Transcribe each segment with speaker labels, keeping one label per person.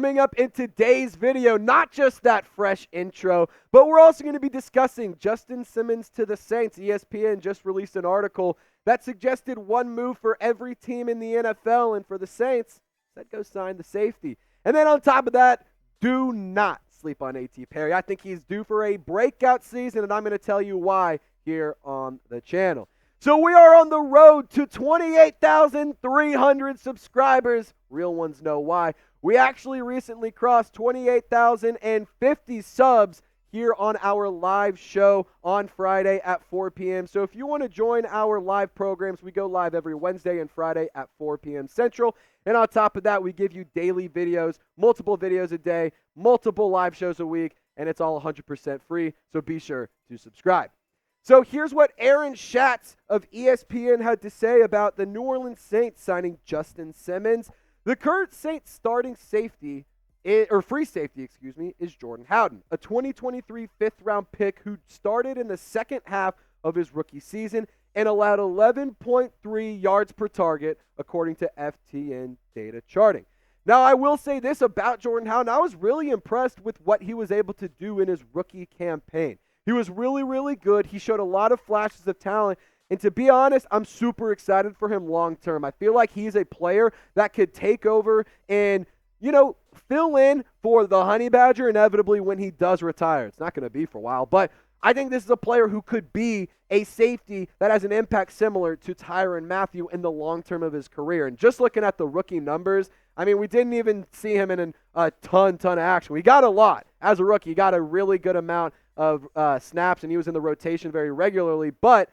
Speaker 1: Coming up in today's video, not just that fresh intro, but we're also going to be discussing Justin Simmons to the Saints. ESPN just released an article that suggested one move for every team in the NFL, and for the Saints, said go sign the safety. And then on top of that, do not sleep on A.T. Perry. I think he's due for a breakout season, and I'm going to tell you why here on the channel. So we are on the road to 28,300 subscribers. Real ones know why. We actually recently crossed 28,050 subs here on our live show on Friday at 4 p.m. So if you want to join our live programs, we go live every Wednesday and Friday at 4 p.m. Central. And on top of that, we give you daily videos, multiple videos a day, multiple live shows a week, and it's all 100% free. So be sure to subscribe. So here's what Aaron Schatz of ESPN had to say about the New Orleans Saints signing Justin Simmons. The current Saints starting safety, free safety, is Jordan Howden, a 2023 fifth-round pick who started in the second half of his rookie season and allowed 11.3 yards per target, according to FTN Data charting. Now, I will say this about Jordan Howden. I was really impressed with what he was able to do in his rookie campaign. He was really, really good. He showed a lot of flashes of talent. And to be honest, I'm super excited for him long term. I feel like he's a player that could take over and, fill in for the Honey Badger inevitably when he does retire. It's not going to be for a while, but I think this is a player who could be a safety that has an impact similar to Tyrann Mathieu in the long term of his career. And just looking at the rookie numbers, I mean, we didn't even see him in a ton of action. We got a lot. As a rookie, he got a really good amount of snaps, and he was in the rotation very regularly, but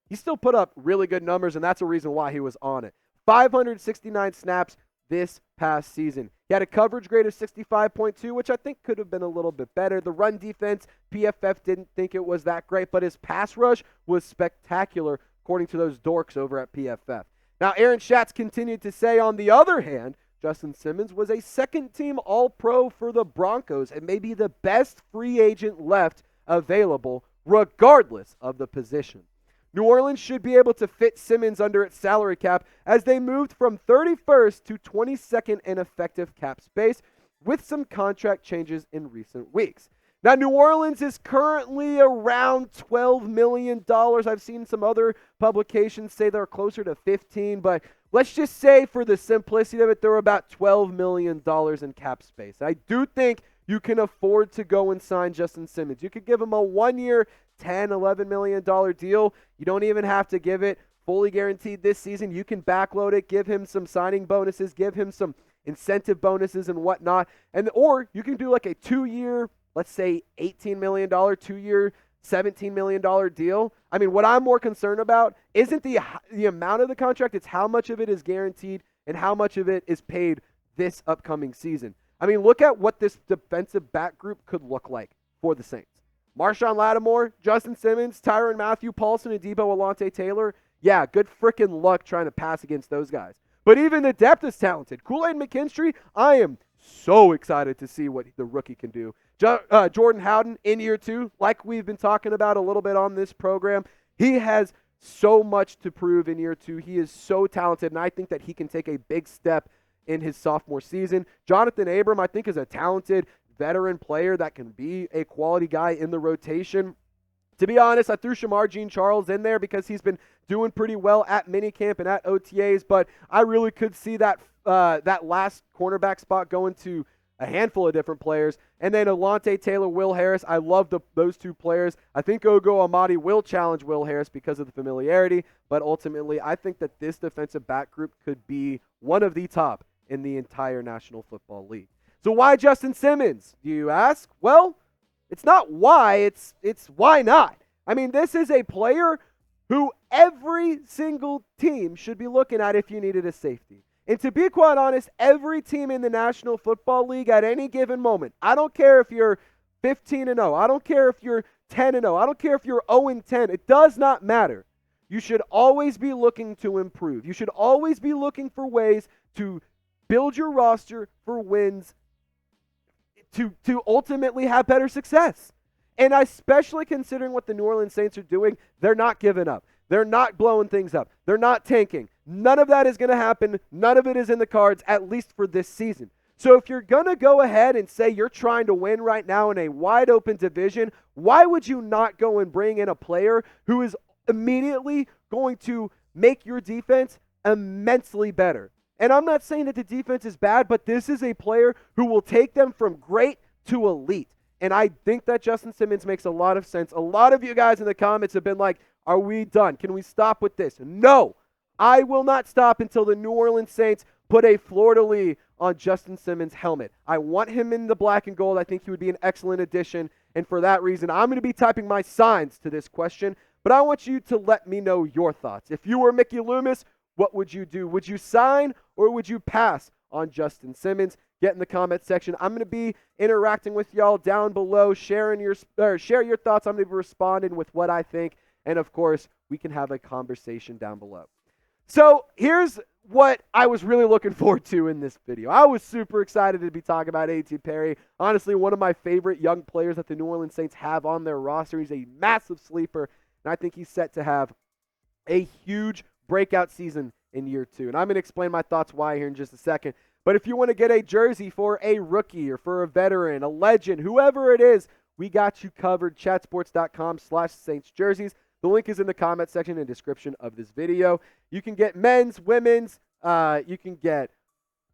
Speaker 1: he still put up really good numbers, and that's a reason why he was on it. 569 snaps this past season. He had a coverage grade of 65.2, which I think could have been a little bit better. The run defense, PFF didn't think it was that great, but his pass rush was spectacular, according to those dorks over at PFF. Now, Aaron Schatz continued to say, on the other hand, Justin Simmons was a second-team All-Pro for the Broncos and may be the best free agent left available, regardless of the position. New Orleans should be able to fit Simmons under its salary cap as they moved from 31st to 22nd in effective cap space with some contract changes in recent weeks. Now, New Orleans is currently around $12 million. I've seen some other publications say they're closer to 15, but let's just say for the simplicity of it, they're about $12 million in cap space. I do think you can afford to go and sign Justin Simmons. You could give him a 1-year, $10, $11 million deal. You don't even have to give it fully guaranteed this season. You can backload it, give him some signing bonuses, give him some incentive bonuses and whatnot. Or you can do like a 2-year, let's say $18 million, 2-year, $17 million deal. I mean, what I'm more concerned about isn't the amount of the contract, it's how much of it is guaranteed and how much of it is paid this upcoming season. I mean, look at what this defensive back group could look like for the Saints. Marshawn Lattimore, Justin Simmons, Tyrann Mathieu, Paulson, and Debo Alontae Taylor. Yeah, good freaking luck trying to pass against those guys. But even the depth is talented. Kool-Aid McKinstry, I am so excited to see what the rookie can do. Jordan Howden in year 2, like we've been talking about a little bit on this program, he has so much to prove in year 2. He is so talented, and I think that he can take a big step in his sophomore season. Jonathan Abram, I think, is a talented veteran player that can be a quality guy in the rotation. To be honest, I threw Shamar Jean-Charles in there because he's been doing pretty well at minicamp and at OTAs, but I really could see that last cornerback spot going to a handful of different players. And then Alontae Taylor, Will Harris, I love those two players. I think Ogo Amadi will challenge Will Harris because of the familiarity, but ultimately I think that this defensive back group could be one of the top in the entire National Football League. So why Justin Simmons, do you ask? Well, it's not why, it's why not. I mean, this is a player who every single team should be looking at if you needed a safety. And to be quite honest, every team in the National Football League at any given moment, I don't care if you're 15-0, I don't care if you're 10-0, I don't care if you're 0-10, it does not matter. You should always be looking to improve. You should always be looking for ways to build your roster for wins to ultimately have better success. And especially considering what the New Orleans Saints are doing, they're not giving up. They're not blowing things up. They're not tanking. None of that is going to happen. None of it is in the cards, at least for this season. So if you're going to go ahead and say you're trying to win right now in a wide open division, why would you not go and bring in a player who is immediately going to make your defense immensely better? And I'm not saying that the defense is bad, but this is a player who will take them from great to elite. And I think that Justin Simmons makes a lot of sense. A lot of you guys in the comments have been like, are we done? Can we stop with this? No, I will not stop until the New Orleans Saints put a fleur-de-lis on Justin Simmons' helmet. I want him in the black and gold. I think he would be an excellent addition. And for that reason, I'm going to be typing my signs to this question. But I want you to let me know your thoughts. If you were Mickey Loomis, what would you do? Would you sign or would you pass on Justin Simmons? Get in the comment section. I'm going to be interacting with y'all down below, share your thoughts. I'm going to be responding with what I think. And of course, we can have a conversation down below. So here's what I was really looking forward to in this video. I was super excited to be talking about A.T. Perry. Honestly, one of my favorite young players that the New Orleans Saints have on their roster. He's a massive sleeper, and I think he's set to have a huge breakout season in year 2. And I'm going to explain my thoughts why here in just a second. But if you want to get a jersey for a rookie or for a veteran, a legend, whoever it is, we got you covered. Chatsports.com/Saints jerseys. The link is in the comment section and description of this video. You can get men's, women's, you can get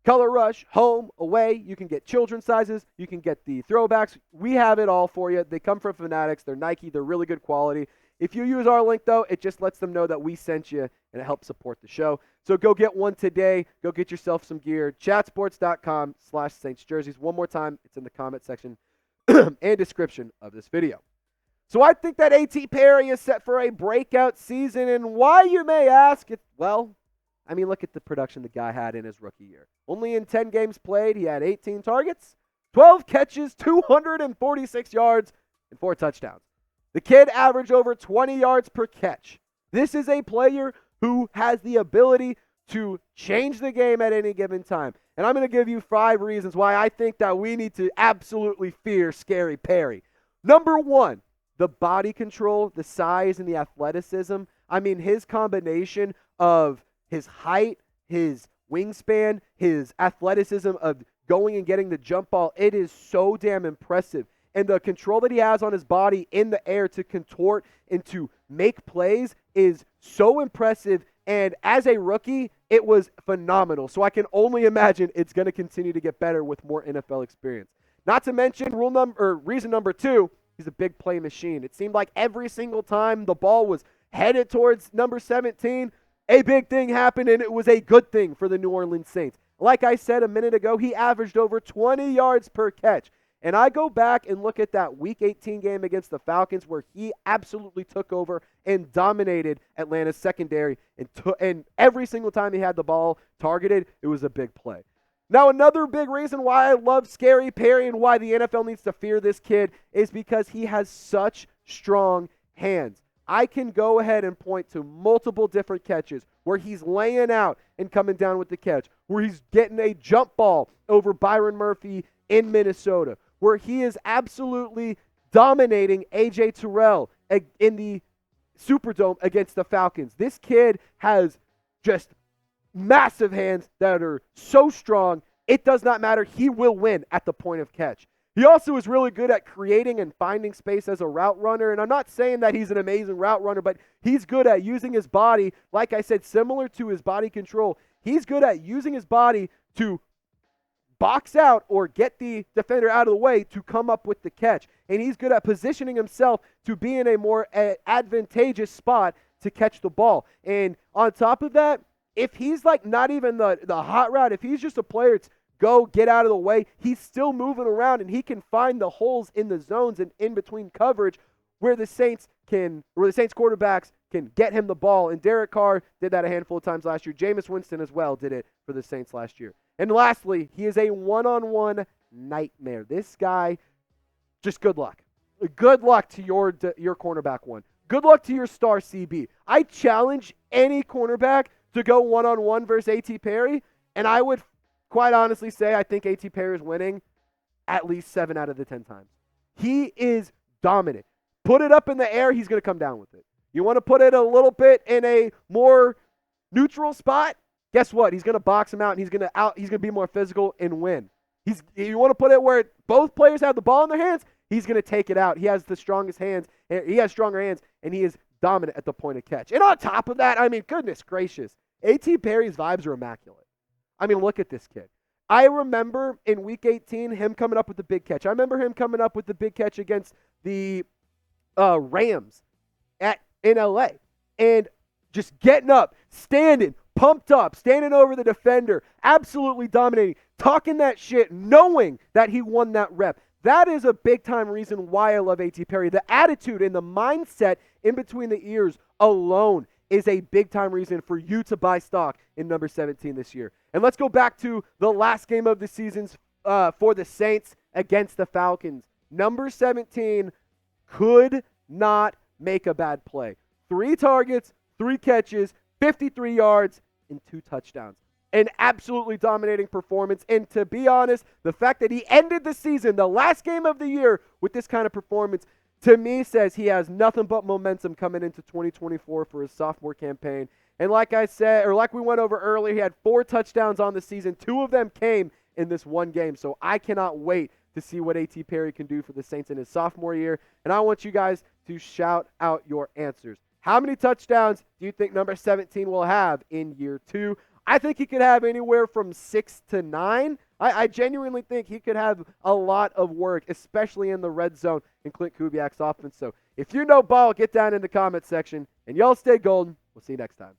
Speaker 1: Color Rush, home, away. You can get children's sizes. You can get the throwbacks. We have it all for you. They come from Fanatics. They're Nike. They're really good quality. If you use our link, though, it just lets them know that we sent you, and it helps support the show. So go get one today. Go get yourself some gear. Chatsports.com/Saints jerseys. One more time, it's in the comment section and description of this video. So I think that A.T. Perry is set for a breakout season, and why, you may ask? Well, I mean, look at the production the guy had in his rookie year. Only in 10 games played, he had 18 targets, 12 catches, 246 yards, and 4 touchdowns. The kid averaged over 20 yards per catch. This is a player who has the ability to change the game at any given time. And I'm going to give you 5 reasons why I think that we need to absolutely fear Scary Perry. Number 1, the body control, the size, and the athleticism. I mean, his combination of his height, his wingspan, his athleticism of going and getting the jump ball, it is so damn impressive. And the control that he has on his body in the air to contort and to make plays is so impressive. And as a rookie, it was phenomenal. So I can only imagine it's going to continue to get better with more NFL experience. Not to mention reason number 2, he's a big play machine. It seemed like every single time the ball was headed towards number 17, a big thing happened, and it was a good thing for the New Orleans Saints. Like I said a minute ago, he averaged over 20 yards per catch. And I go back and look at that Week 18 game against the Falcons where he absolutely took over and dominated Atlanta's secondary. And every single time he had the ball targeted, it was a big play. Now, another big reason why I love Scary Perry and why the NFL needs to fear this kid is because he has such strong hands. I can go ahead and point to multiple different catches where he's laying out and coming down with the catch, where he's getting a jump ball over Byron Murphy in Minnesota, where he is absolutely dominating A.J. Terrell in the Superdome against the Falcons. This kid has just massive hands that are so strong, it does not matter. He will win at the point of catch. He also is really good at creating and finding space as a route runner, and I'm not saying that he's an amazing route runner, but he's good at using his body, like I said, similar to his body control. He's good at using his body to box out or get the defender out of the way to come up with the catch. And he's good at positioning himself to be in a more advantageous spot to catch the ball. And on top of that, if he's like not even the hot route, if he's just a player to go get out of the way, he's still moving around and he can find the holes in the zones and in between coverage where the Saints quarterbacks can get him the ball. And Derek Carr did that a handful of times last year. Jameis Winston as well did it for the Saints last year. And lastly, he is a one-on-one nightmare. This guy, just good luck. Good luck to your cornerback one. Good luck to your star CB. I challenge any cornerback to go one-on-one versus A.T. Perry, and I would quite honestly say I think A.T. Perry is winning at least 7 out of the 10 times. He is dominant. Put it up in the air, he's going to come down with it. You want to put it a little bit in a more neutral spot? Guess what? He's going to box him out, and he's going to be more physical and win. You want to put it where both players have the ball in their hands, he's going to take it out. He has the strongest hands. He has stronger hands, and he is dominant at the point of catch. And on top of that, I mean, goodness gracious, A.T. Perry's vibes are immaculate. I mean, look at this kid. I remember in Week 18 him coming up with the big catch. I remember him coming up with the big catch against the Rams in LA, and just getting up, standing, pumped up, standing over the defender, absolutely dominating, talking that shit, knowing that he won that rep. That is a big-time reason why I love A.T. Perry. The attitude and the mindset in between the ears alone is a big-time reason for you to buy stock in number 17 this year. And let's go back to the last game of the season for the Saints against the Falcons. Number 17 could not make a bad play. 3 targets, 3 catches, 53 yards, and 2 touchdowns. An absolutely dominating performance. And to be honest, the fact that he ended the season, the last game of the year, with this kind of performance, to me says he has nothing but momentum coming into 2024 for his sophomore campaign. And like I said, or like we went over earlier, he had 4 touchdowns on the season. 2 of them came in this one game. So I cannot wait to see what A.T. Perry can do for the Saints in his sophomore year. And I want you guys to shout out your answers. How many touchdowns do you think number 17 will have in year 2? I think he could have anywhere from 6 to 9. I genuinely think he could have a lot of work, especially in the red zone in Clint Kubiak's offense. So if you know ball, get down in the comment section, and y'all stay golden. We'll see you next time.